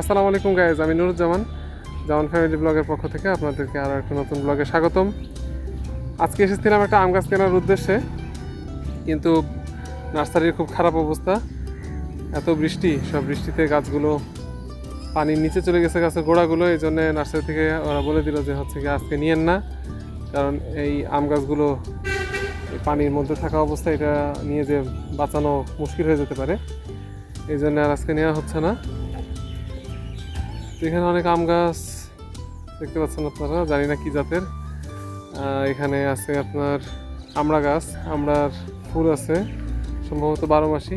আসসালামু আলাইকুম গাইজ, আমি নুরুজ্জামান জামান ফ্যামিলি ব্লগের পক্ষ থেকে আপনাদেরকে আরও একটা নতুন ব্লগে স্বাগতম। আজকে এসেছিলাম একটা আম গাছ কেনার উদ্দেশ্যে, কিন্তু নার্সারির খুব খারাপ অবস্থা। এত বৃষ্টি, সব বৃষ্টিতে গাছগুলো পানির নিচে চলে গেছে, গাছের গোড়াগুলো। এই জন্য নার্সারি থেকে ওরা বলে দিল যে হচ্ছে কি আজকে নিয়েন না, কারণ এই আম গাছগুলো পানির মধ্যে থাকা অবস্থা, এটা নিয়ে যে বাঁচানো মুশকিল হয়ে যেতে পারে। এই জন্য আর আজকে নেওয়া হচ্ছে না। এখানে অনেক আম গাছ দেখতে পাচ্ছেন আপনারা, জানি না কি জাতের। এখানে আছে আপনার আমড়া গাছ, আমড়ার ফুল আছে সম্ভবত 12 মাসি।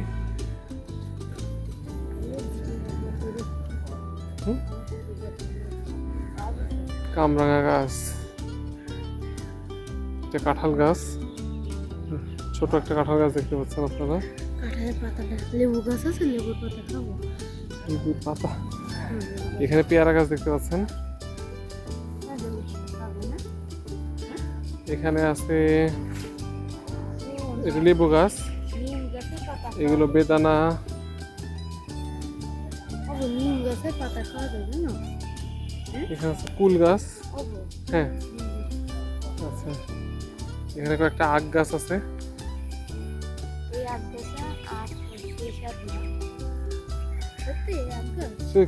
কামরাঙা গাছ, একটা কাঁঠাল গাছ, ছোট একটা কাঁঠাল গাছ দেখতে পাচ্ছেন আপনারা। লেবু গাছ আছে, লেবুর পাতা খাবো। লেবুর পাতা। এখানে পেয়ারা গাছ দেখতে পাচ্ছেন। এখানে আছে এটা লেবু গাছ, এগুলো বেদানা। এখানে আছে কুল গাছ। হ্যাঁ, আচ্ছা। এখানে কয়েকটা আখ গাছ আছে।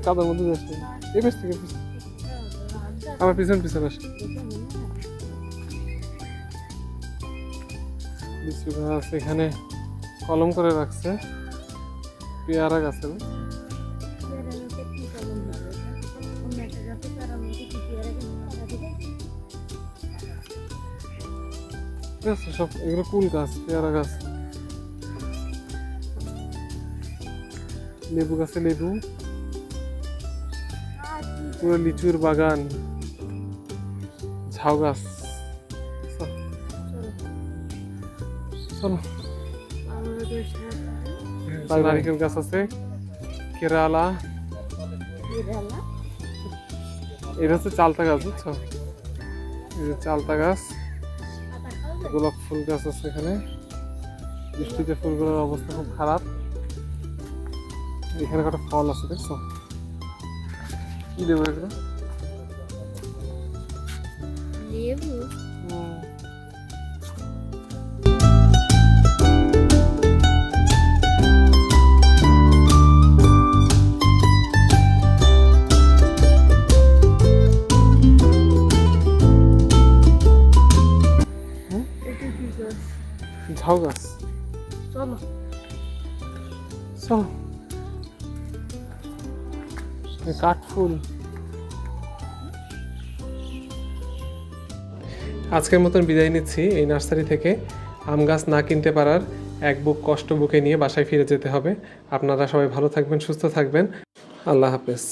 কাদার মধ্যে যাচ্ছে, এই বেশ থেকে আমার পিছন পিছন আসে। লিচু গাছ এখানে কলম করে রাখছে। পেয়ারা গাছের সব, এগুলো কুল গাছ, পেয়ারা গাছ। লেবু গাছে লেবু, পুরো লিচুর বাগান। ঝাউ গাছ, চলো। নারিকেল গাছ আছে, কেরালা। এটা হচ্ছে চালতা গাছ, বুঝছো? এই যে চালতা গাছ। গোলাপ ফুল গাছ আছে এখানে। বৃষ্টিতে ফুলগুলোর অবস্থা খুব খারাপ। এখানে কটা ফল আছে, দেখছো? কি দেবো এগুলো? লেবু। ঝাউ গাছ। চলো চলো। কাঠফুল। আজকের মতন বিদায় নিচ্ছি এই নার্সারি থেকে। আম গাছ না কিনতে পারার এক বুক কষ্ট বুকে নিয়ে বাসায় ফিরে যেতে হবে। আপনারা সবাই ভালো থাকবেন, সুস্থ থাকবেন। আল্লাহ হাফেজ।